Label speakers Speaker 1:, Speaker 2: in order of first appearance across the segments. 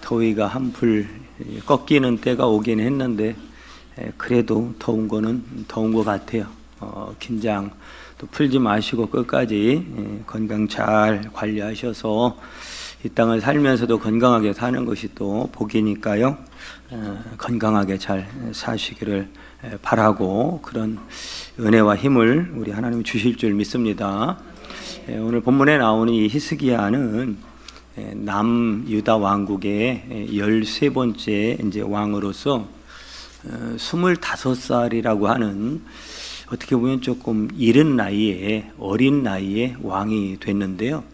Speaker 1: 더위가 한풀 꺾이는 때가 오긴 했는데 그래도 더운 거는 더운 것 같아요. 긴장 또 풀지 마시고 끝까지 건강 잘 관리하셔서 이 땅을 살면서도 건강하게 사는 것이 또 복이니까요. 건강하게 잘 사시기를 바라고 그런 은혜와 힘을 우리 하나님이 주실 줄 믿습니다. 오늘 본문에 나오는 이 히스기야는 남유다 왕국의 13번째 이제 왕으로서 25살이라고 하는 어떻게 보면 조금 이른 나이에 어린 나이에 왕이 됐는데요.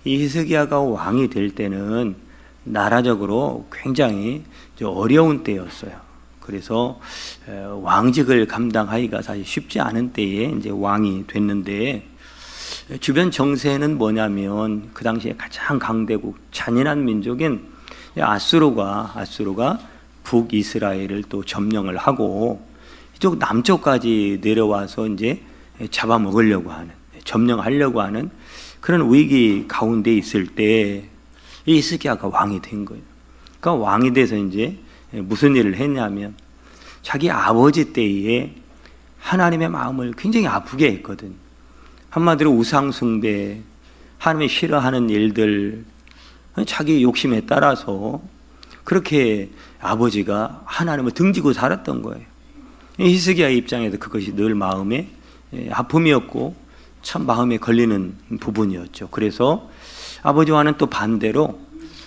Speaker 1: 이 히스기야가 왕이 될 때는 나라적으로 굉장히 어려운 때였어요. 그래서 왕직을 감당하기가 사실 쉽지 않은 때에 이제 왕이 됐는데 주변 정세는 뭐냐면 그 당시에 가장 강대국 잔인한 민족인 아수르가 북이스라엘을 또 점령을 하고 이쪽 남쪽까지 내려와서 이제 잡아먹으려고 하는, 점령하려고 하는 그런 위기 가운데 있을 때 이 히스기야가 왕이 된 거예요. 그러니까 왕이 돼서 이제 무슨 일을 했냐면 자기 아버지 때에 하나님의 마음을 굉장히 아프게 했거든. 한마디로 우상숭배, 하나님이 싫어하는 일들, 자기 욕심에 따라서 그렇게 아버지가 하나님을 등지고 살았던 거예요. 히스기야의 입장에서 그것이 늘 마음에 아픔이었고 참 마음에 걸리는 부분이었죠. 그래서 아버지와는 또 반대로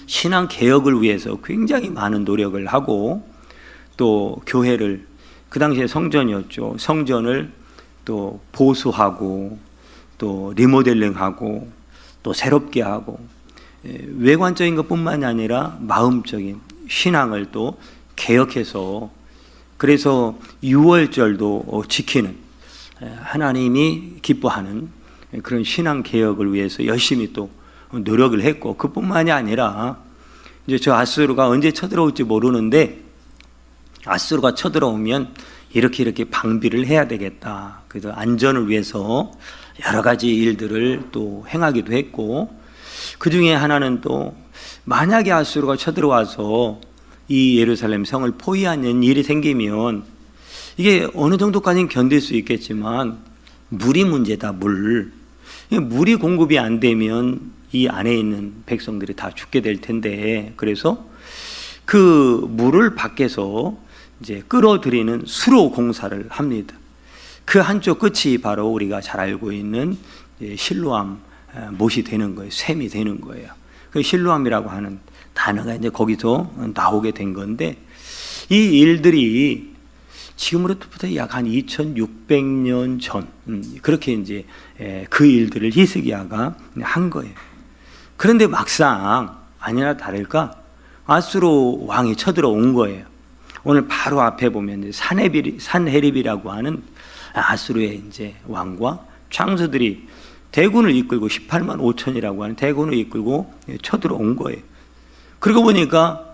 Speaker 1: 신앙 개혁을 위해서 굉장히 많은 노력을 하고 또 교회를, 그 당시에 성전이었죠. 성전을 또 보수하고 또 리모델링하고 또 새롭게 하고 외관적인 것뿐만이 아니라 마음적인 신앙을 또 개혁해서 그래서 유월절도 지키는 하나님이 기뻐하는 그런 신앙 개혁을 위해서 열심히 또 노력을 했고 그뿐만이 아니라 이제 저 아수르가 언제 쳐들어올지 모르는데 아수르가 쳐들어오면 이렇게 방비를 해야 되겠다. 그래서 안전을 위해서 여러 가지 일들을 또 행하기도 했고 그 중에 하나는 또 만약에 아수르가 쳐들어와서 이 예루살렘 성을 포위하는 일이 생기면 이게 어느 정도까지는 견딜 수 있겠지만 물이 문제다. 물이 공급이 안 되면 이 안에 있는 백성들이 다 죽게 될 텐데 그래서 그 물을 밖에서 이제 끌어들이는 수로 공사를 합니다. 그 한쪽 끝이 바로 우리가 잘 알고 있는 실로암 못이 되는 거예요. 샘이 되는 거예요. 그 실로암이라고 하는 단어가 이제 거기서 나오게 된 건데 이 일들이 지금으로부터 약 한 2600년 전 그렇게 이제 그 일들을 히스기야가 한 거예요. 그런데 막상 아니나 다를까 아수르 왕이 쳐들어온 거예요. 오늘 바로 앞에 보면 산헤립이라고 하는 아수르의 이제 왕과 장수들이 대군을 이끌고 18만 5천이라고 하는 대군을 이끌고 쳐들어온 거예요. 그러고 보니까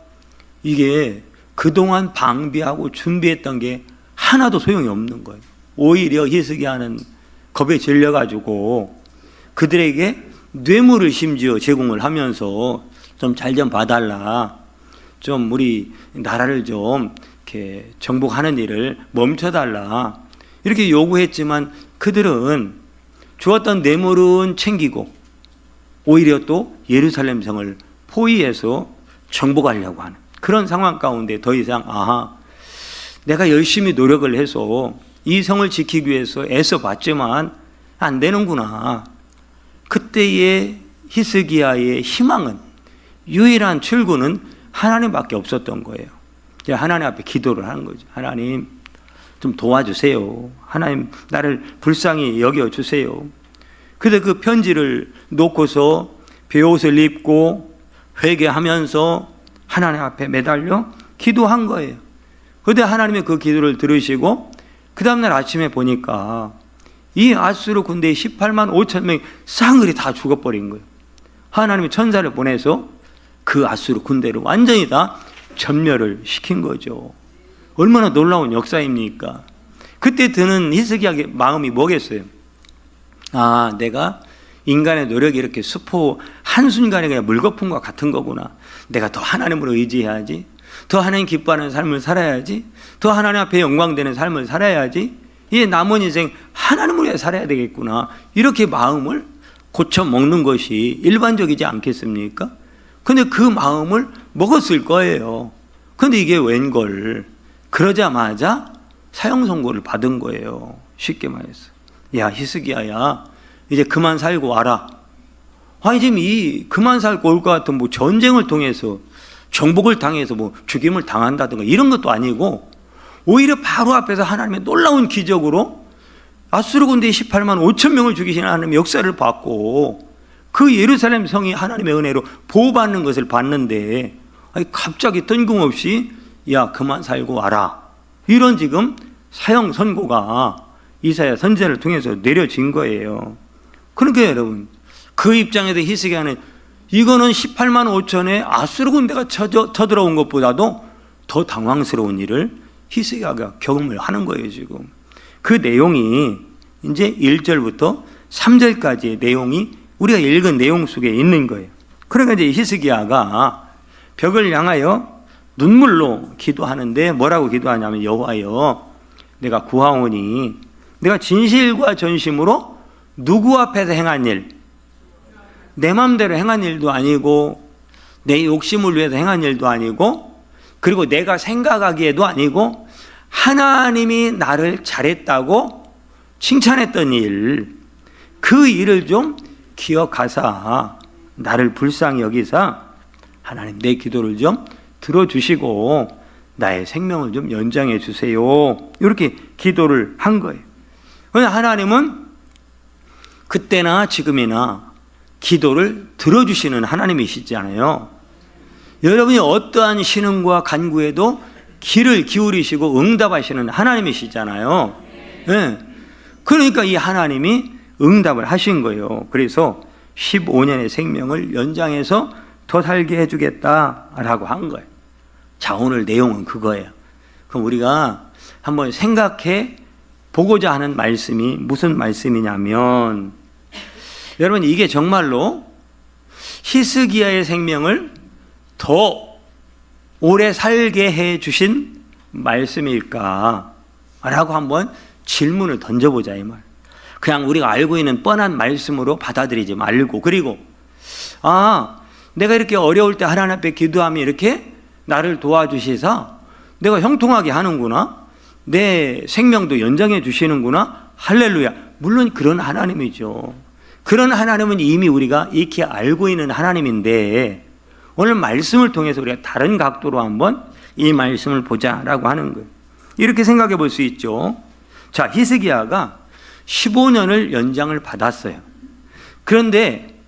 Speaker 1: 이게 그동안 방비하고 준비했던 게 하나도 소용이 없는 거예요. 오히려 히스기야는 겁에 질려가지고 그들에게 뇌물을 심지어 제공을 하면서 좀 잘 좀 봐달라. 좀 우리 나라를 좀 이렇게 정복하는 일을 멈춰달라. 이렇게 요구했지만 그들은 주었던 뇌물은 챙기고 오히려 또 예루살렘 성을 포위해서 정복하려고 하는 그런 상황 가운데 더 이상 내가 열심히 노력을 해서 이 성을 지키기 위해서 애써봤지만 안 되는구나. 그때의 히스기야의 희망은 유일한 출구는 하나님밖에 없었던 거예요. 하나님 앞에 기도를 하는 거죠. 하나님 좀 도와주세요. 하나님 나를 불쌍히 여겨주세요. 그래서 그 편지를 놓고서 베옷을 입고 회개하면서 하나님 앞에 매달려 기도한 거예요. 그런데 하나님의 그 기도를 들으시고 그 다음날 아침에 보니까 이 아수르 군대의 18만 5천 명이 쌍그리 다 죽어버린 거예요. 하나님이 천사를 보내서 그 아수르 군대를 완전히 다 전멸을 시킨 거죠. 얼마나 놀라운 역사입니까? 그때 드는 히스기야의 마음이 뭐겠어요? 내가 인간의 노력이 이렇게 수포하는 한순간에 그냥 물거품과 같은 거구나. 내가 더 하나님으로 의지해야지. 더 하나님 기뻐하는 삶을 살아야지. 더 하나님 앞에 영광되는 삶을 살아야지. 이 남은 인생 하나님을 위해 살아야 되겠구나. 이렇게 마음을 고쳐 먹는 것이 일반적이지 않겠습니까? 근데 그 마음을 먹었을 거예요. 근데 이게 웬걸. 그러자마자 사형 선고를 받은 거예요. 쉽게 말해서. 야, 히스기야야, 이제 그만 살고 와라. 아니, 지금 이 그만 살고 올 것 같은 뭐 전쟁을 통해서 정복을 당해서 뭐 죽임을 당한다든가 이런 것도 아니고, 오히려 바로 앞에서 하나님의 놀라운 기적으로 아수르 군대 18만 5천 명을 죽이시는 하나님의 역사를 봤고, 그 예루살렘 성이 하나님의 은혜로 보호받는 것을 봤는데, 아니 갑자기 뜬금없이 야, 그만 살고 와라, 이런 지금 사형 선고가 이사야 선지자를 통해서 내려진 거예요. 그러니까 여러분, 그 입장에서 히스기야는 이거는 18만 5천의 아수르 군대가 쳐들어온 것보다도 더 당황스러운 일을 히스기야가 경험을 하는 거예요. 지금 그 내용이 이제 1절부터 3절까지의 내용이 우리가 읽은 내용 속에 있는 거예요. 그러니까 이제 히스기야가 벽을 향하여 눈물로 기도하는데 뭐라고 기도하냐면, 여호와여, 내가 구하오니 내가 진실과 전심으로 누구 앞에서 행한 일, 내 마음대로 행한 일도 아니고 내 욕심을 위해서 행한 일도 아니고, 그리고 내가 생각하기에도 아니고 하나님이 나를 잘했다고 칭찬했던 일, 그 일을 좀 기억하사 나를 불쌍히 여기사 하나님 내 기도를 좀 들어주시고 나의 생명을 좀 연장해 주세요. 이렇게 기도를 한 거예요. 그런데 하나님은 그때나 지금이나 기도를 들어주시는 하나님이시잖아요. 여러분이 어떠한 신음과 간구에도 귀를 기울이시고 응답하시는 하나님이시잖아요. 네. 그러니까 이 하나님이 응답을 하신 거예요. 그래서 15년의 생명을 연장해서 더 살게 해주겠다라고 한 거예요. 자, 오늘 내용은 그거예요. 그럼 우리가 한번 생각해 보고자 하는 말씀이 무슨 말씀이냐면, 여러분, 이게 정말로 히스기야의 생명을 더 오래 살게 해 주신 말씀일까? 라고 한번 질문을 던져보자, 이 말. 그냥 우리가 알고 있는 뻔한 말씀으로 받아들이지 말고, 그리고 내가 이렇게 어려울 때 하나님 앞에 기도하면 이렇게 나를 도와주시사 내가 형통하게 하는구나, 내 생명도 연장해 주시는구나, 할렐루야. 물론 그런 하나님이죠. 그런 하나님은 이미 우리가 익히 알고 있는 하나님인데, 오늘 말씀을 통해서 우리가 다른 각도로 한번 이 말씀을 보자라고 하는 거예요. 이렇게 생각해 볼 수 있죠. 자, 히스기야가 15년을 연장을 받았어요. 그런데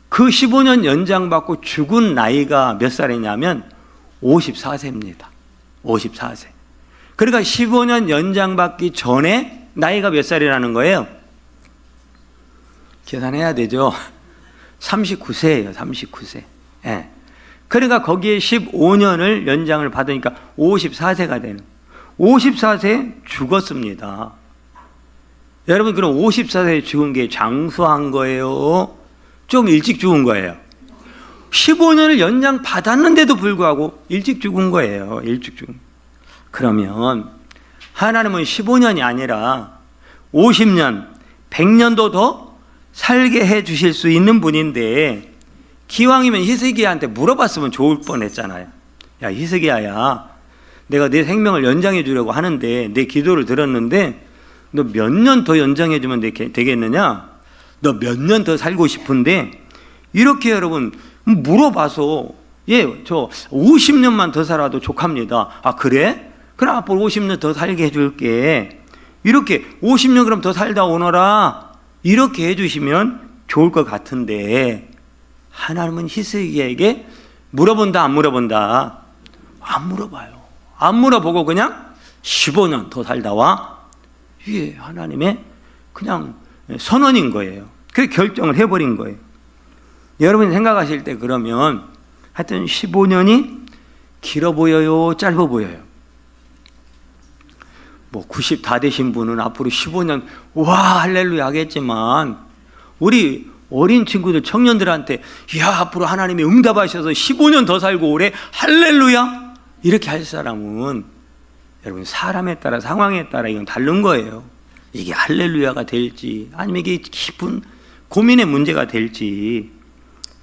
Speaker 1: 그 15년 연장받고 죽은 나이가 몇 살이냐면 54세입니다. 54세. 그러니까 15년 연장받기 전에 나이가 몇 살이라는 거예요? 계산해야 되죠. 39세예요. 39세. 예. 그러니까 거기에 15년을 연장을 받으니까 54세가 되는, 54세에 죽었습니다. 여러분, 그럼 54세에 죽은 게 장수한 거예요? 좀 일찍 죽은 거예요? 15년을 연장 받았는데도 불구하고 일찍 죽은 거예요. 일찍 죽은. 그러면 하나님은 15년이 아니라 50년, 100년도 더 살게 해 주실 수 있는 분인데, 기왕이면 히스기야한테 물어봤으면 좋을 뻔했잖아요. 야, 히스기야야, 내가 내 생명을 연장해 주려고 하는데 내 기도를 들었는데 너 몇 년 더 연장해 주면 되겠느냐? 너 몇 년 더 살고 싶은데, 이렇게 여러분 물어봐서, 예, 저 50년만 더 살아도 족합니다. 아, 그래? 그럼 앞으로 50년 더 살게 해줄게. 이렇게 50년 그럼 더 살다 오너라, 이렇게 해주시면 좋을 것 같은데, 하나님은 히스기야에게 물어본다 안 물어본다? 안 물어봐요. 안 물어보고 그냥 15년 더 살다 와. 이게 하나님의 그냥 선언인 거예요. 그렇게 결정을 해버린 거예요. 여러분이 생각하실 때 그러면 하여튼 15년이 길어 보여요, 짧아 보여요? 뭐 90 다 되신 분은 앞으로 15년 와 할렐루야 하겠지만, 우리 어린 친구들, 청년들한테 야, 앞으로 하나님이 응답하셔서 15년 더 살고 오래 할렐루야 이렇게 할 사람은 여러분 사람에 따라 상황에 따라 이건 다른 거예요. 이게 할렐루야가 될지 아니면 이게 깊은 고민의 문제가 될지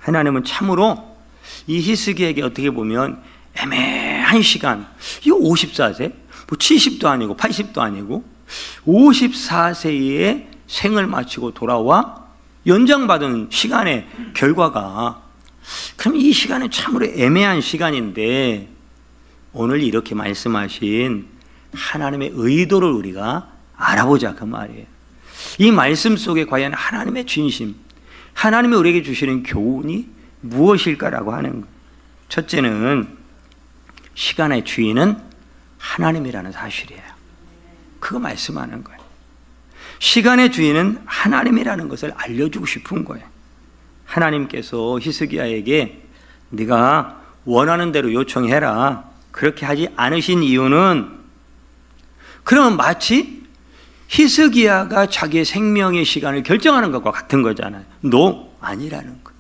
Speaker 1: 하나님은 참으로 이 히스기야에게 어떻게 보면 애매한 시간, 이 54세, 뭐 70도 아니고 80도 아니고 54세에 생을 마치고 돌아와 연장받은 시간의 결과가, 그럼 이 시간은 참으로 애매한 시간인데 오늘 이렇게 말씀하신 하나님의 의도를 우리가 알아보자 그 말이에요. 이 말씀 속에 과연 하나님의 진심, 하나님이 우리에게 주시는 교훈이 무엇일까라고 하는 거예요. 첫째는 시간의 주인은 하나님이라는 사실이에요. 그거 말씀하는 거예요. 시간의 주인은 하나님이라는 것을 알려주고 싶은 거예요. 하나님께서 히스기야에게 네가 원하는 대로 요청해라 그렇게 하지 않으신 이유는, 그러면 마치 히스기야가 자기의 생명의 시간을 결정하는 것과 같은 거잖아요. 너 아니라는 거예요.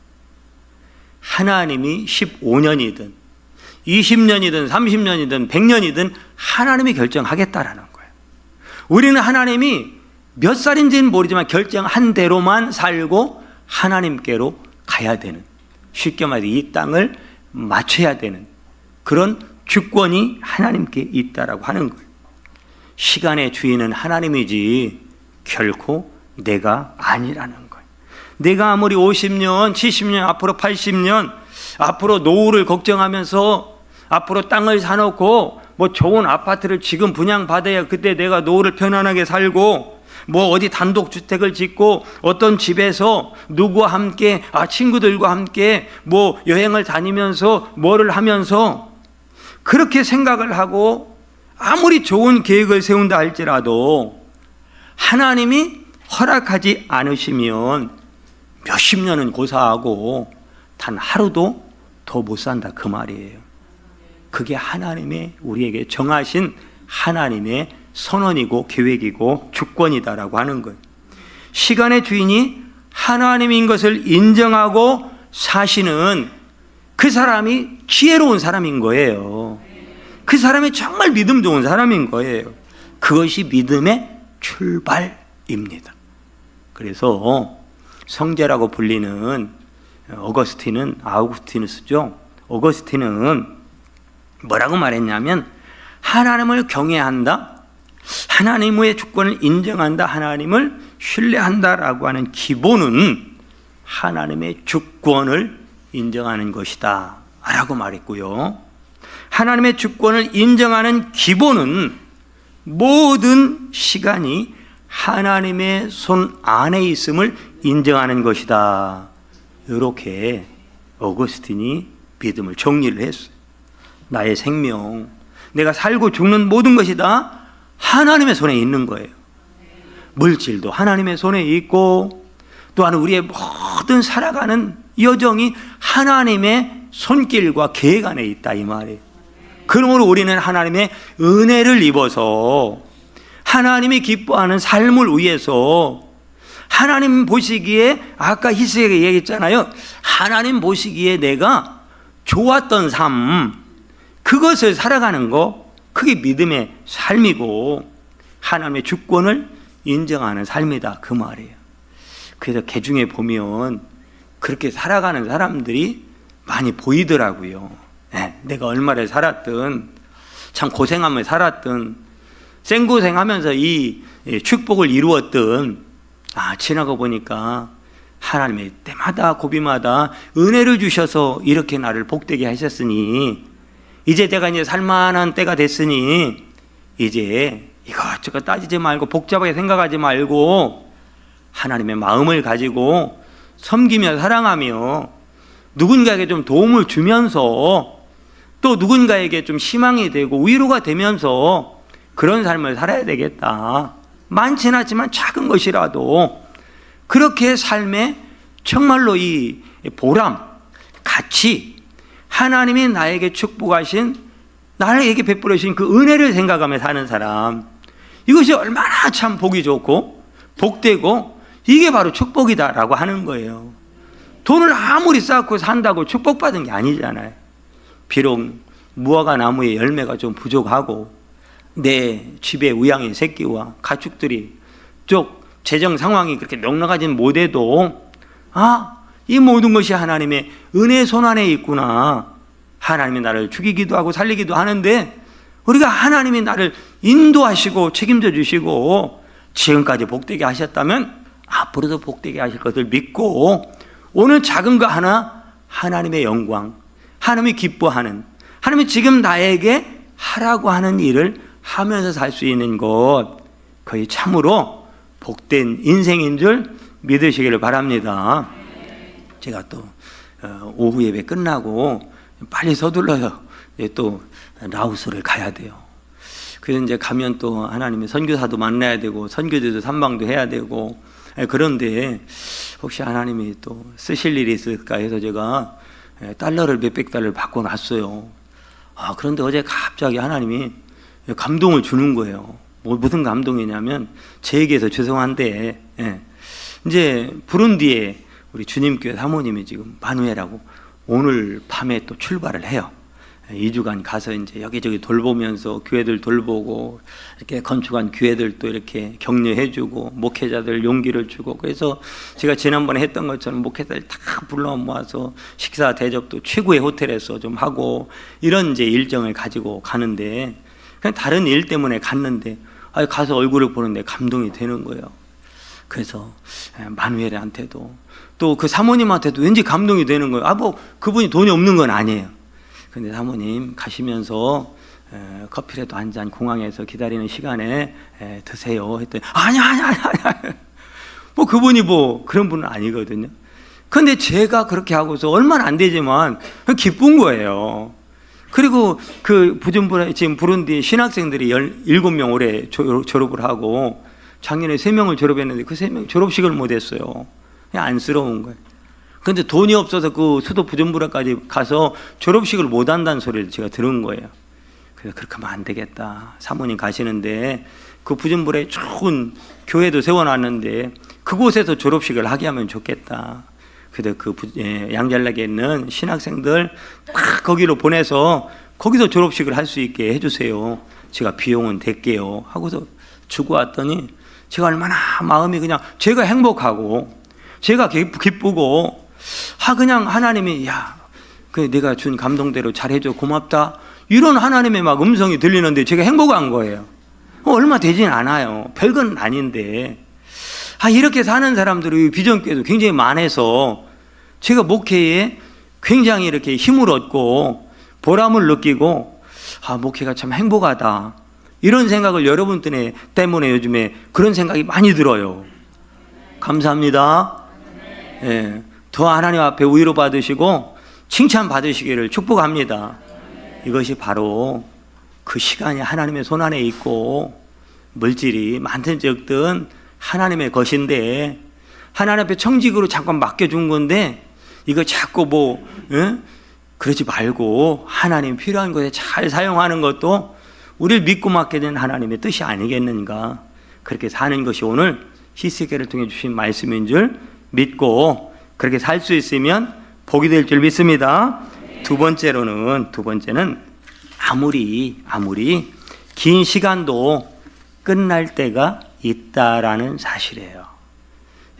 Speaker 1: 하나님이 15년이든 20년이든 30년이든 100년이든 하나님이 결정하겠다라는 거예요. 우리는 하나님이 몇 살인지는 모르지만 결정한 대로만 살고 하나님께로 가야 되는, 쉽게 말해 이 땅을 맞춰야 되는 그런 주권이 하나님께 있다라고 하는 거예요. 시간의 주인은 하나님이지 결코 내가 아니라는 거예요. 내가 아무리 50년, 70년, 앞으로 80년, 앞으로 노후를 걱정하면서 앞으로 땅을 사놓고 뭐 좋은 아파트를 지금 분양받아야 그때 내가 노후를 편안하게 살고 뭐 어디 단독주택을 짓고 어떤 집에서 누구와 함께 친구들과 함께 뭐 여행을 다니면서 뭐를 하면서 그렇게 생각을 하고 아무리 좋은 계획을 세운다 할지라도 하나님이 허락하지 않으시면 몇십 년은 고사하고 단 하루도 더 못 산다 그 말이에요. 그게 하나님의 우리에게 정하신 하나님의 선언이고 계획이고 주권이다라고 하는 거예요. 시간의 주인이 하나님인 것을 인정하고 사시는 그 사람이 지혜로운 사람인 거예요. 그 사람이 정말 믿음 좋은 사람인 거예요. 그것이 믿음의 출발입니다. 그래서 성제라고 불리는 아우구스티누스죠. 어거스틴은 뭐라고 말했냐면 하나님을 경외한다, 하나님의 주권을 인정한다, 하나님을 신뢰한다라고 하는 기본은 하나님의 주권을 인정하는 것이다 라고 말했고요. 하나님의 주권을 인정하는 기본은 모든 시간이 하나님의 손 안에 있음을 인정하는 것이다. 이렇게 어거스틴이 믿음을 정리를 했어요. 나의 생명, 내가 살고 죽는 모든 것이 다 하나님의 손에 있는 거예요. 물질도 하나님의 손에 있고 또한 우리의 모든 살아가는 여정이 하나님의 손길과 계획 안에 있다 이 말이에요. 그러므로 우리는 하나님의 은혜를 입어서 하나님이 기뻐하는 삶을 위해서 하나님 보시기에, 아까 히스기야가 얘기했잖아요. 하나님 보시기에 내가 좋았던 삶, 그것을 살아가는 거, 그게 믿음의 삶이고 하나님의 주권을 인정하는 삶이다 그 말이에요. 그래서 개중에 보면 그렇게 살아가는 사람들이 많이 보이더라고요. 내가 얼마나 살았든 참 고생하며 살았든 생고생하면서 이 축복을 이루었든 지나가 보니까 하나님이 때마다 고비마다 은혜를 주셔서 이렇게 나를 복되게 하셨으니 이제 내가 이제 살만한 때가 됐으니 이제 이것저것 따지지 말고 복잡하게 생각하지 말고 하나님의 마음을 가지고 섬기며 사랑하며 누군가에게 좀 도움을 주면서 또 누군가에게 좀 희망이 되고 위로가 되면서 그런 삶을 살아야 되겠다. 많진 않지만 작은 것이라도 그렇게 삶에 정말로 이 보람, 가치, 하나님이 나에게 축복하신, 나에게 베풀으신 그 은혜를 생각하며 사는 사람, 이것이 얼마나 참 복이 좋고 복되고 이게 바로 축복이다라고 하는 거예요. 돈을 아무리 쌓고 산다고 축복받은 게 아니잖아요. 비록 무화과 나무의 열매가 좀 부족하고 내 집에 우양의 새끼와 가축들이 쪽 재정 상황이 그렇게 넉넉하진 못해도 이 모든 것이 하나님의 은혜 손안에 있구나. 하나님이 나를 죽이기도 하고 살리기도 하는데 우리가 하나님이 나를 인도하시고 책임져 주시고 지금까지 복되게 하셨다면 앞으로도 복되게 하실 것을 믿고 오늘 작은 거 하나 하나님의 영광, 하나님이 기뻐하는, 하나님이 지금 나에게 하라고 하는 일을 하면서 살 수 있는 것, 거의 참으로 복된 인생인 줄 믿으시기를 바랍니다. 제가 또 오후 예배 끝나고 빨리 서둘러서 또 라오스를 가야 돼요. 그래서 이제 가면 또 하나님의 선교사도 만나야 되고 선교제도 삼방도 해야 되고, 그런데 혹시 하나님이 또 쓰실 일이 있을까 해서 제가 달러를 몇백 달러를 받고 놨어요. 그런데 어제 갑자기 하나님이 감동을 주는 거예요. 무슨 감동이냐면 제에게서 죄송한데 이제 부룬디에 우리 주님교회 사모님이 지금 마누엘하고 오늘 밤에 또 출발을 해요. 2주간 가서 이제 여기저기 돌보면서 교회들 돌보고 이렇게 건축한 교회들도 이렇게 격려해주고 목회자들 용기를 주고, 그래서 제가 지난번에 했던 것처럼 목회자들 다 불러 모아서 식사 대접도 최고의 호텔에서 좀 하고 이런 이제 일정을 가지고 가는데, 그냥 다른 일 때문에 갔는데 가서 얼굴을 보는데 감동이 되는 거예요. 그래서 마누엘한테도 또 그 사모님한테도 왠지 감동이 되는 거예요. 뭐 그분이 돈이 없는 건 아니에요. 근데 사모님 가시면서 커피라도 한 잔 공항에서 기다리는 시간에 드세요 했더니 아니 뭐 그분이 뭐 그런 분은 아니거든요. 근데 제가 그렇게 하고서 얼마는 안 되지만 기쁜 거예요. 그리고 그 부준부에 지금 부룬디 신학생들이 17명 올해 졸업을 하고 작년에 3명을 졸업했는데 그 3명 졸업식을 못 했어요. 그냥 안쓰러운 거예요. 그런데 돈이 없어서 그 수도 부준부라까지 가서 졸업식을 못 한다는 소리를 제가 들은 거예요. 그래서 그렇게 하면 안 되겠다. 사모님 가시는데 그 부준부에 좋은 교회도 세워놨는데 그곳에서 졸업식을 하게 하면 좋겠다. 그래서 그 양잘락에 있는 신학생들 딱 거기로 보내서 거기서 졸업식을 할 수 있게 해주세요. 제가 비용은 댈게요 하고서 주고 왔더니 제가 얼마나 마음이 그냥 제가 행복하고 제가 기쁘고 그냥 하나님이 내가 준 감동대로 잘해줘 고맙다 이런 하나님의 막 음성이 들리는데 제가 행복한 거예요. 얼마 되진 않아요. 별건 아닌데 이렇게 사는 사람들이 비전교회도 굉장히 많아서 제가 목회에 굉장히 이렇게 힘을 얻고 보람을 느끼고 목회가 참 행복하다 이런 생각을 여러분 때문에 요즘에 그런 생각이 많이 들어요. 감사합니다. 더 하나님 앞에 위로 받으시고 칭찬 받으시기를 축복합니다. 이것이 바로 그 시간이 하나님의 손안에 있고 물질이 많든 적든 하나님의 것인데 하나님 앞에 청직으로 잠깐 맡겨준 건데 이거 자꾸 그러지 말고 하나님 필요한 것에 잘 사용하는 것도 우리를 믿고 맡게 된 하나님의 뜻이 아니겠는가. 그렇게 사는 것이 오늘 히스기야를 통해 주신 말씀인 줄 믿고 그렇게 살 수 있으면 복이 될 줄 믿습니다. 두 번째는 아무리 긴 시간도 끝날 때가 있다라는 사실이에요.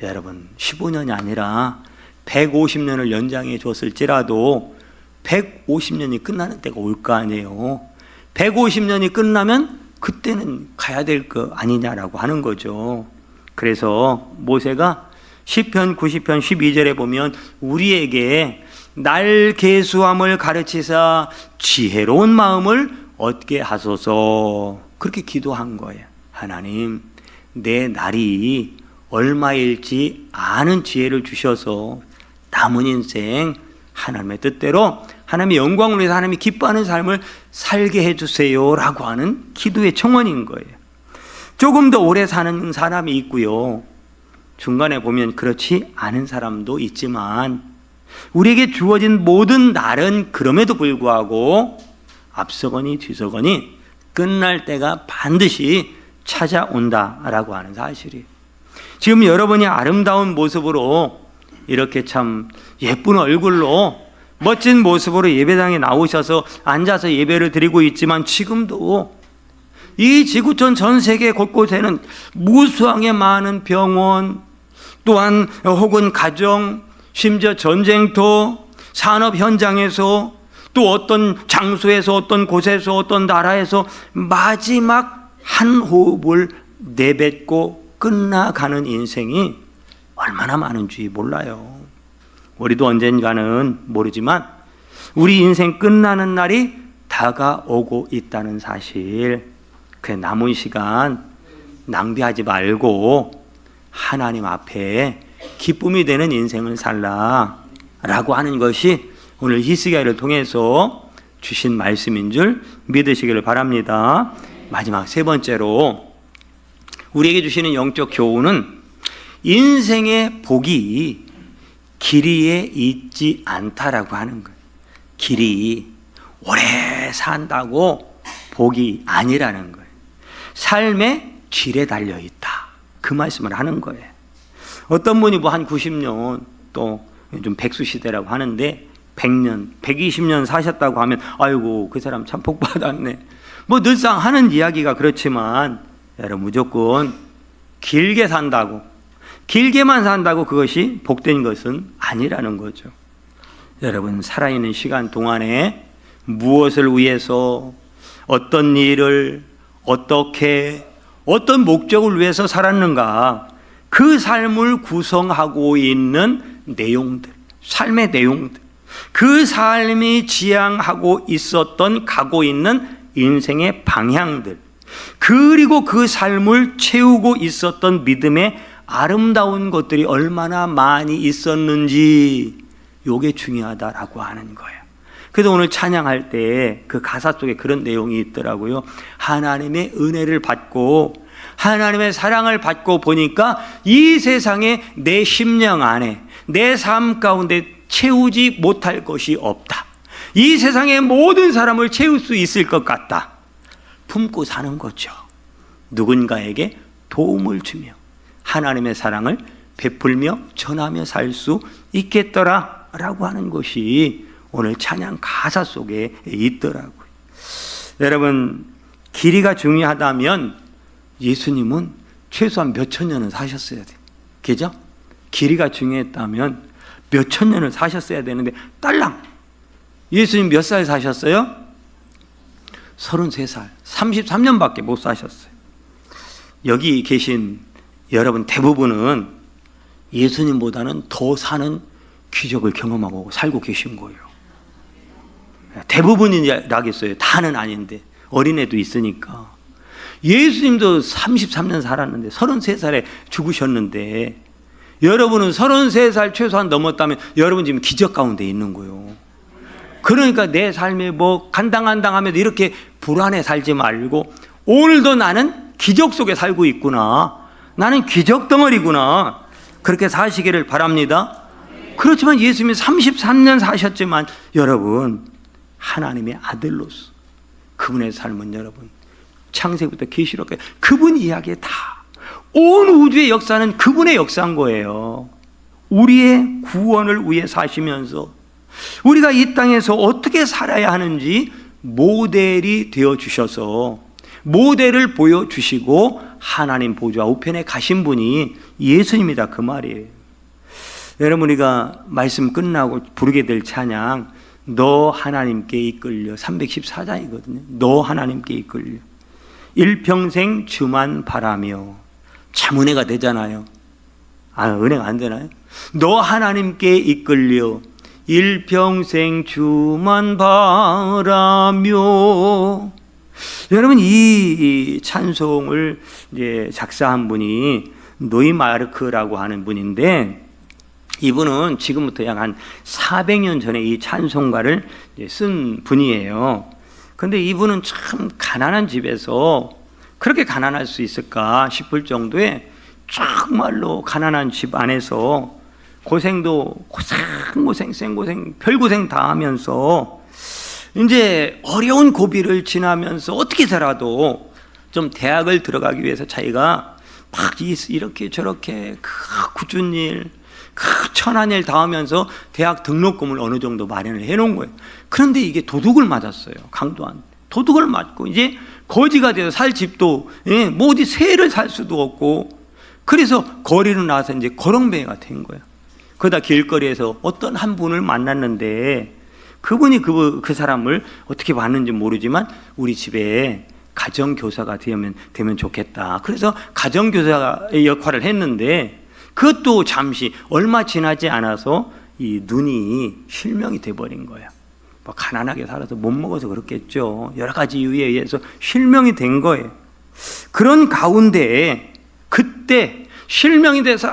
Speaker 1: 여러분 15년이 아니라 150년을 연장해 줬을지라도 150년이 끝나는 때가 올 거 아니에요. 150년이 끝나면 그때는 가야 될 거 아니냐라고 하는 거죠. 그래서 모세가 시편 90편 12절에 보면 우리에게 날 계수함을 가르치사 지혜로운 마음을 얻게 하소서 그렇게 기도한 거예요. 하나님 내 날이 얼마일지 아는 지혜를 주셔서 남은 인생 하나님의 뜻대로 하나님의 영광을 위해서 하나님이 기뻐하는 삶을 살게 해주세요 라고 하는 기도의 청원인 거예요. 조금 더 오래 사는 사람이 있고요, 중간에 보면 그렇지 않은 사람도 있지만 우리에게 주어진 모든 날은 그럼에도 불구하고 앞서거니 뒤서거니 끝날 때가 반드시 찾아온다라고 하는 사실이에요. 지금 여러분이 아름다운 모습으로 이렇게 참 예쁜 얼굴로 멋진 모습으로 예배당에 나오셔서 앉아서 예배를 드리고 있지만, 지금도 이 지구촌 전 세계 곳곳에는 무수하게 많은 병원, 또한 혹은 가정, 심지어 전쟁터, 산업 현장에서, 또 어떤 장소에서, 어떤 곳에서, 어떤 나라에서 마지막 한 호흡을 내뱉고 끝나가는 인생이 얼마나 많은지 몰라요. 우리도 언젠가는 모르지만 우리 인생 끝나는 날이 다가오고 있다는 사실, 그 남은 시간 낭비하지 말고 하나님 앞에 기쁨이 되는 인생을 살라라고 하는 것이 오늘 히스기야를 통해서 주신 말씀인 줄 믿으시기를 바랍니다. 마지막 세 번째로 우리에게 주시는 영적 교훈은 인생의 복이 길이에 있지 않다라고 하는 거예요. 길이 오래 산다고 복이 아니라는 거예요. 삶의 질에 달려 있다, 그 말씀을 하는 거예요. 어떤 분이 뭐 한 90년, 또 요즘 백수시대라고 하는데 100년, 120년 사셨다고 하면 아이고 그 사람 참 복 받았네, 뭐 늘상 하는 이야기가 그렇지만, 여러분 무조건 길게 산다고, 길게만 산다고 그것이 복된 것은 아니라는 거죠. 여러분 살아있는 시간 동안에 무엇을 위해서, 어떤 일을 어떻게, 어떤 목적을 위해서 살았는가, 그 삶을 구성하고 있는 내용들, 삶의 내용들, 그 삶이 지향하고 있었던, 가고 있는 인생의 방향들, 그리고 그 삶을 채우고 있었던 믿음의 아름다운 것들이 얼마나 많이 있었는지, 이게 중요하다라고 하는 거예요. 그래서 오늘 찬양할 때 그 가사 속에 그런 내용이 있더라고요. 하나님의 은혜를 받고 하나님의 사랑을 받고 보니까 이 세상에 내 심령 안에, 내 삶 가운데 채우지 못할 것이 없다. 이 세상의 모든 사람을 채울 수 있을 것 같다. 품고 사는 거죠. 누군가에게 도움을 주며 하나님의 사랑을 베풀며 전하며 살 수 있겠더라라고 하는 것이 오늘 찬양 가사 속에 있더라고요. 여러분, 길이가 중요하다면 예수님은 최소한 몇천 년은 사셨어야 돼요. 그죠? 길이가 중요했다면 몇천 년을 사셨어야 되는데 딸랑 예수님 몇 살 사셨어요? 33살, 33년밖에 못 사셨어요. 여기 계신 여러분 대부분은 예수님보다는 더 사는 기적을 경험하고 살고 계신 거예요. 대부분이라겠어요. 다는 아닌데, 어린애도 있으니까. 예수님도 33년 살았는데 33살에 죽으셨는데, 여러분은 33살 최소한 넘었다면 여러분 지금 기적 가운데 있는 거예요. 그러니까 내 삶에 뭐 간당간당하면서 이렇게 불안해 살지 말고, 오늘도 나는 기적 속에 살고 있구나, 나는 기적 덩어리구나, 그렇게 사시기를 바랍니다. 그렇지만 예수님이 33년 사셨지만 여러분 하나님의 아들로서 그분의 삶은 여러분 창세기부터 계시록까지 그분 이야기에 다, 온 우주의 역사는 그분의 역사인 거예요. 우리의 구원을 위해 사시면서 우리가 이 땅에서 어떻게 살아야 하는지 모델이 되어주셔서, 모델을 보여주시고 하나님 보좌 우편에 가신 분이 예수님이다, 그 말이에요. 여러분, 우리가 말씀 끝나고 부르게 될 찬양, 너 하나님께 이끌려, 314장이거든요. 너 하나님께 이끌려 일평생 주만 바라며. 참 은혜가 되잖아요. 은혜가 안 되나요? 너 하나님께 이끌려 일평생 주만 바라며. 여러분, 이 찬송을 이제 작사한 분이 노이마르크라고 하는 분인데, 이분은 지금부터 약 한 400년 전에 이 찬송가를 쓴 분이에요. 근데 이분은 참 가난한 집에서, 그렇게 가난할 수 있을까 싶을 정도의 정말로 가난한 집 안에서 고생도 고생, 생고생, 별고생 다 하면서 이제 어려운 고비를 지나면서 어떻게 해서라도 좀 대학을 들어가기 위해서 자기가 막 이렇게 저렇게 그 굳은 일, 천한일 다 하면서 대학 등록금을 어느 정도 마련을 해놓은 거예요. 그런데 이게 도둑을 맞았어요. 강도한 도둑을 맞고 이제 거지가 돼서 살 집도 뭐 어디 새를 살 수도 없고, 그래서 거리로 나와서 이제 거렁뱅이가 된 거예요. 그러다 길거리에서 어떤 한 분을 만났는데 그분이 그 사람을 어떻게 봤는지 모르지만 우리 집에 가정교사가 되면 좋겠다. 그래서 가정교사의 역할을 했는데 그것도 잠시 얼마 지나지 않아서 이 눈이 실명이 돼버린 거예요. 뭐 가난하게 살아서 못 먹어서 그렇겠죠. 여러 가지 이유에 의해서 실명이 된 거예요. 그런 가운데 그때 실명이 돼서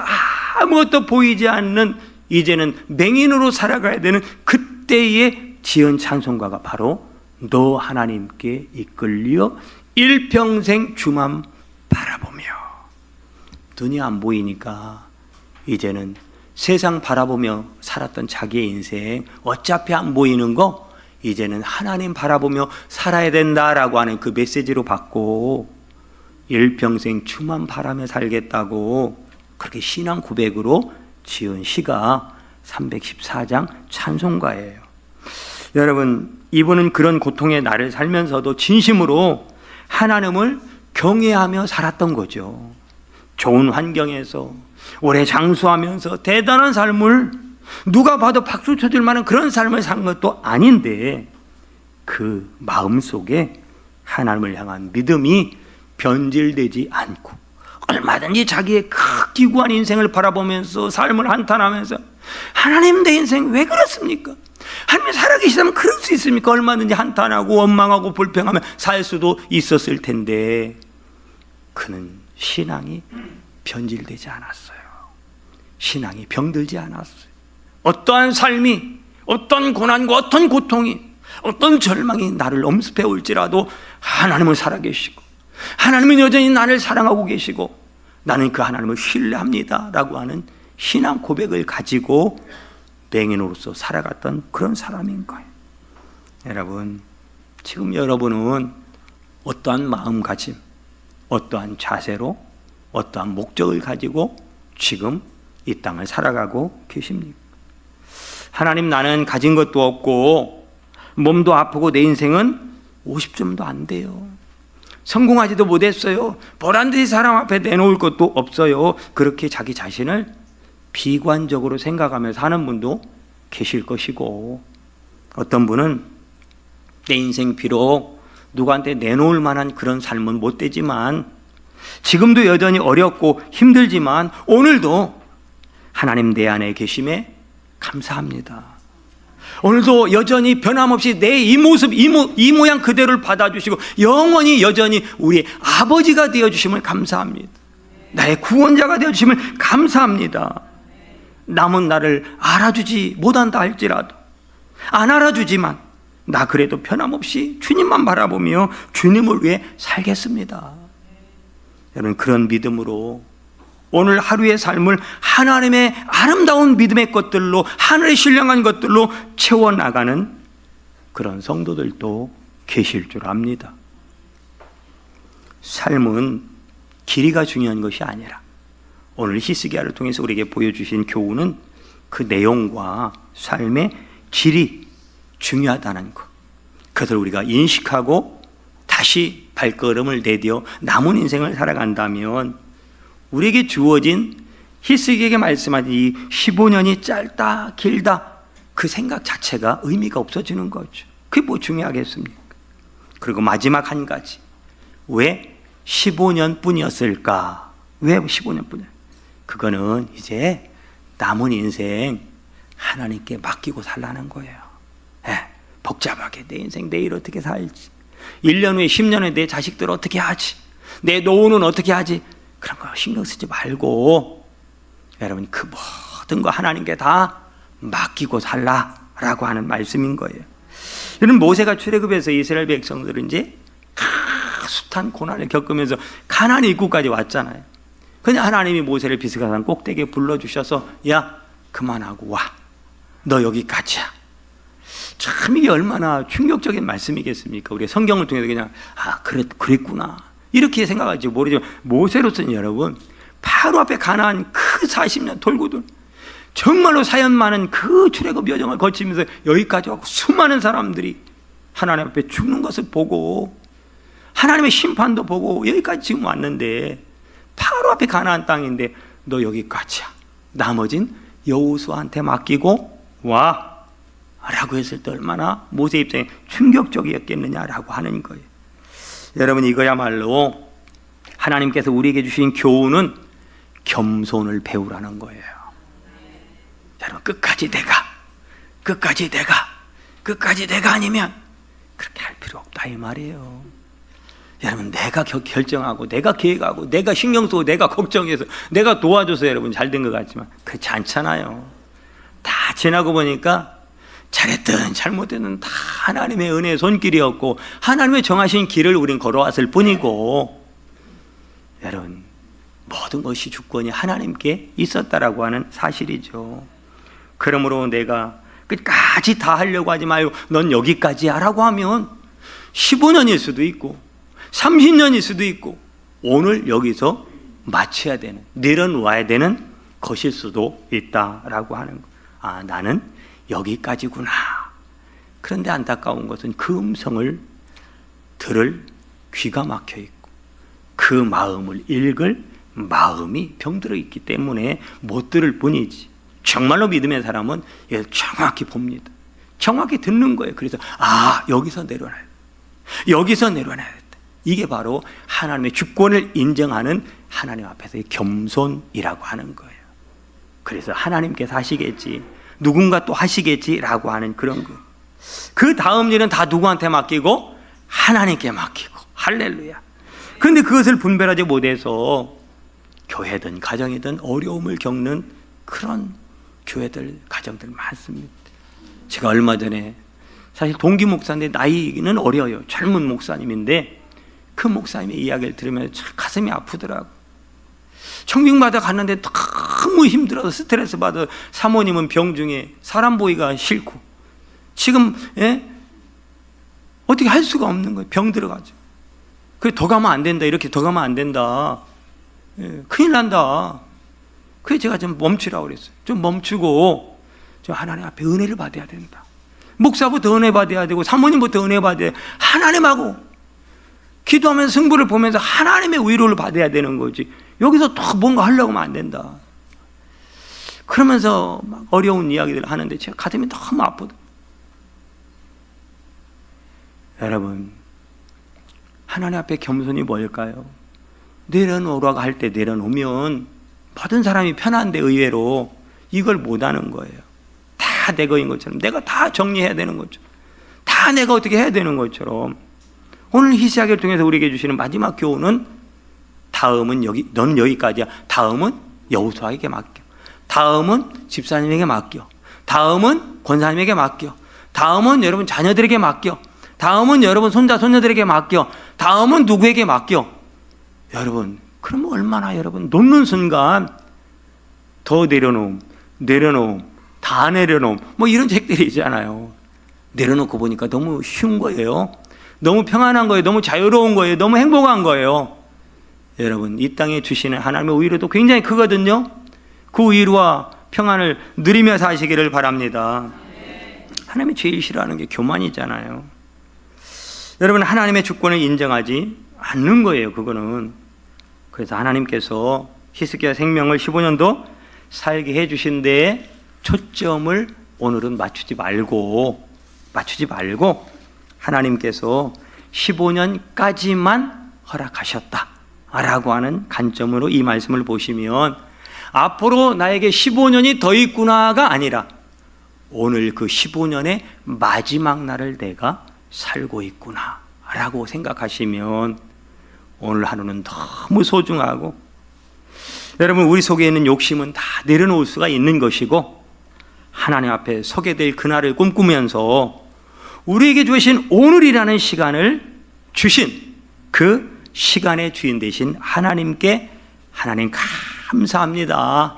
Speaker 1: 아무것도 보이지 않는 이제는 맹인으로 살아가야 되는 그때의 지은 찬송가가 바로 너 하나님께 이끌려 일평생 주만 바라보며. 눈이 안 보이니까 이제는 세상 바라보며 살았던 자기의 인생, 어차피 안 보이는 거 이제는 하나님 바라보며 살아야 된다라고 하는 그 메시지로 받고 일평생 주만 바라며 살겠다고 그렇게 신앙 고백으로 지은 시가 314장 찬송가예요. 여러분, 이분은 그런 고통의 날을 살면서도 진심으로 하나님을 경외하며 살았던 거죠. 좋은 환경에서 오래 장수하면서 대단한 삶을, 누가 봐도 박수 쳐줄 만한 그런 삶을 산 것도 아닌데 그 마음속에 하나님을 향한 믿음이 변질되지 않고 얼마든지 자기의 기구한 인생을 바라보면서 삶을 한탄하면서 하나님, 내 인생 왜 그렇습니까? 하나님 살아계시다면 그럴 수 있습니까? 얼마든지 한탄하고 원망하고 불평하며 살 수도 있었을 텐데 그는 신앙이 변질되지 않았어요. 신앙이 병들지 않았어요. 어떠한 삶이, 어떤 고난과 어떤 고통이, 어떤 절망이 나를 엄습해 올지라도 하나님은 살아계시고 하나님은 여전히 나를 사랑하고 계시고 나는 그 하나님을 신뢰합니다 라고 하는 신앙 고백을 가지고 맹인으로서 살아갔던 그런 사람인 거예요. 여러분, 지금 여러분은 어떠한 마음가짐, 어떠한 자세로, 어떠한 목적을 가지고 지금 이 땅을 살아가고 계십니까? 하나님, 나는 가진 것도 없고 몸도 아프고 내 인생은 50점도 안 돼요. 성공하지도 못했어요. 보란듯이 사람 앞에 내놓을 것도 없어요. 그렇게 자기 자신을 비관적으로 생각하면서 사는 분도 계실 것이고, 어떤 분은 내 인생 비록 누구한테 내놓을 만한 그런 삶은 못 되지만 지금도 여전히 어렵고 힘들지만 오늘도 하나님 내 안에 계심에 감사합니다. 오늘도 여전히 변함없이 내 이 모습, 이 모양 그대로를 받아주시고 영원히 여전히 우리의 아버지가 되어주심을 감사합니다. 나의 구원자가 되어주심을 감사합니다. 남은 나를 알아주지 못한다 할지라도, 안 알아주지만 나 그래도 변함없이 주님만 바라보며 주님을 위해 살겠습니다. 여러분, 그런 믿음으로 오늘 하루의 삶을 하나님의 아름다운 믿음의 것들로, 하늘의 신령한 것들로 채워나가는 그런 성도들도 계실 줄 압니다. 삶은 길이가 중요한 것이 아니라 오늘 히스기야를 통해서 우리에게 보여주신 교훈은 그 내용과 삶의 질이 중요하다는 것, 그것을 우리가 인식하고 다시 발걸음을 내디어 남은 인생을 살아간다면 우리에게 주어진 히스기야에게 말씀한 이 15년이 짧다 길다 그 생각 자체가 의미가 없어지는 거죠. 그게 뭐 중요하겠습니까? 그리고 마지막 한 가지, 왜 15년 뿐이었을까? 왜 15년 뿐이야? 그거는 이제 남은 인생 하나님께 맡기고 살라는 거예요. 복잡하게 내 인생 내일 어떻게 살지, 1년 후에 10년 후에 내 자식들 어떻게 하지, 내 노후는 어떻게 하지, 그런 거 신경 쓰지 말고 여러분 그 모든 거 하나님께 다 맡기고 살라라고 하는 말씀인 거예요. 여러분, 모세가 출애굽해서 이스라엘 백성들은 이제 숱한 고난을 겪으면서 가나안 입구까지 왔잖아요. 그냥 하나님이 모세를 비스가산 꼭대기에 불러주셔서 야 그만하고 와, 너 여기까지야. 참 이게 얼마나 충격적인 말씀이겠습니까? 우리 성경을 통해서 그냥 그랬구나 이렇게 생각할지 모르지만 모세로서는 여러분 바로 앞에 가나안 그 40년 돌고도 정말로 사연 많은 그 출애굽 여정을 거치면서 여기까지 왔고 수많은 사람들이 하나님 앞에 죽는 것을 보고 하나님의 심판도 보고 여기까지 지금 왔는데 바로 앞에 가나안 땅인데 너 여기까지야. 나머진 여호수아한테 맡기고 와 라고 했을 때 얼마나 모세 입장에 충격적이었겠느냐라고 하는 거예요. 여러분, 이거야말로 하나님께서 우리에게 주신 교훈은 겸손을 배우라는 거예요. 여러분, 끝까지 내가 아니면 그렇게 할 필요 없다 이 말이에요. 여러분, 내가 결정하고 내가 계획하고 내가 신경 쓰고 내가 걱정해서 내가 도와줘서 여러분 잘 된 것 같지만 그렇지 않잖아요. 다 지나고 보니까 잘했든 잘못했든 다 하나님의 은혜의 손길이었고 하나님의 정하신 길을 우린 걸어왔을 뿐이고, 여러분, 모든 것이 주권이 하나님께 있었다라고 하는 사실이죠. 그러므로 내가 끝까지 다 하려고 하지 말고 넌 여기까지야 라고 하면 15년일 수도 있고 30년일 수도 있고 오늘 여기서 마쳐야 되는, 내려놓아야 되는 것일 수도 있다라고 하는 거. 아, 나는 여기까지구나. 그런데 안타까운 것은 그 음성을 들을 귀가 막혀 있고 그 마음을 읽을 마음이 병들어 있기 때문에 못 들을 뿐이지, 정말로 믿음의 사람은 이걸 정확히 봅니다. 정확히 듣는 거예요. 그래서 여기서 내려놔야 돼. 여기서 내려놔야 돼. 이게 바로 하나님의 주권을 인정하는 하나님 앞에서의 겸손이라고 하는 거예요. 그래서 하나님께서 하시겠지, 누군가 또 하시겠지라고 하는 그런 거. 그 다음 일은 다 누구한테 맡기고? 하나님께 맡기고. 할렐루야. 그런데 그것을 분별하지 못해서 교회든 가정이든 어려움을 겪는 그런 교회들, 가정들 많습니다. 제가 얼마 전에 사실 동기 목사인데 나이는 어려요. 젊은 목사님인데 그 목사님의 이야기를 들으면 참 가슴이 아프더라고. 청빙받아 갔는데 너무 힘들어서 스트레스 받아. 사모님은 병중에 사람 보기가 싫고 지금 어떻게 할 수가 없는 거예요. 병 들어가지고. 그래, 더 가면 안 된다. 이렇게 더 가면 안 된다. 큰일 난다. 그래서 제가 좀 멈추라고 그랬어요. 좀 멈추고 좀 하나님 앞에 은혜를 받아야 된다. 목사부터 은혜 받아야 되고 사모님부터 은혜 받아야 돼. 하나님하고 기도하면서 승부를 보면서 하나님의 위로를 받아야 되는 거지. 여기서 또 뭔가 하려고 하면 안 된다. 그러면서 막 어려운 이야기들을 하는데 제가 가슴이 너무 아프다. 여러분, 하나님 앞에 겸손이 뭘까요? 내려놓으라고 할 때 내려놓으면 모든 사람이 편한데 의외로 이걸 못하는 거예요. 다 내 거인 것처럼, 내가 다 정리해야 되는 것처럼, 다 내가 어떻게 해야 되는 것처럼. 오늘 히스야기를 통해서 우리에게 주시는 마지막 교훈은 다음은 넌 여기까지야. 다음은 여호수아에게 맡겨. 다음은 집사님에게 맡겨. 다음은 권사님에게 맡겨. 다음은 여러분 자녀들에게 맡겨. 다음은 여러분 손자 손녀들에게 맡겨. 다음은 누구에게 맡겨. 여러분, 그러면 얼마나 여러분 놓는 순간 더 내려놓음, 다 내려놓음, 뭐 이런 책들이 있잖아요. 내려놓고 보니까 너무 쉬운 거예요. 너무 평안한 거예요. 너무 자유로운 거예요. 너무 행복한 거예요. 여러분, 이 땅에 주시는 하나님의 위로도 굉장히 크거든요. 그 위로와 평안을 누리며 사시기를 바랍니다. 하나님이 제일 싫어하는 게 교만이잖아요. 여러분, 하나님의 주권을 인정하지 않는 거예요. 그거는. 그래서 하나님께서 히스기야 생명을 15년도 살게 해주신 데에 초점을 오늘은 맞추지 말고 하나님께서 15년까지만 허락하셨다라고 하는 관점으로 이 말씀을 보시면 앞으로 나에게 15년이 더 있구나가 아니라 오늘 그 15년의 마지막 날을 내가 살고 있구나라고 생각하시면 오늘 하루는 너무 소중하고, 여러분, 우리 속에 있는 욕심은 다 내려놓을 수가 있는 것이고 하나님 앞에 서게 될 그날을 꿈꾸면서 우리에게 주신 오늘이라는 시간을 주신 그 시간의 주인 되신 하나님께 하나님 감사합니다.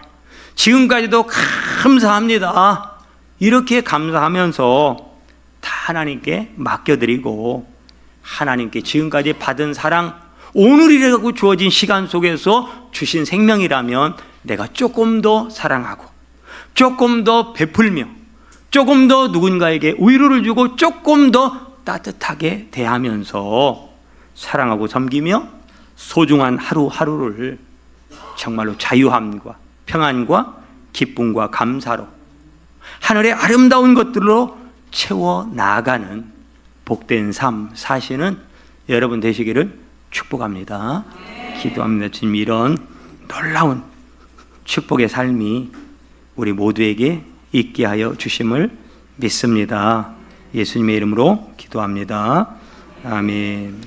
Speaker 1: 지금까지도 감사합니다. 이렇게 감사하면서 다 하나님께 맡겨드리고 하나님께 지금까지 받은 사랑, 오늘이라고 주어진 시간 속에서 주신 생명이라면 내가 조금 더 사랑하고 조금 더 베풀며 조금 더 누군가에게 위로를 주고 조금 더 따뜻하게 대하면서 사랑하고 섬기며 소중한 하루하루를 정말로 자유함과 평안과 기쁨과 감사로 하늘의 아름다운 것들로 채워 나가는 복된 삶 사시는 여러분 되시기를 축복합니다. 기도합니다. 주님, 이런 놀라운 축복의 삶이 우리 모두에게 있게 하여 주심을 믿습니다. 예수님의 이름으로 기도합니다. 아멘.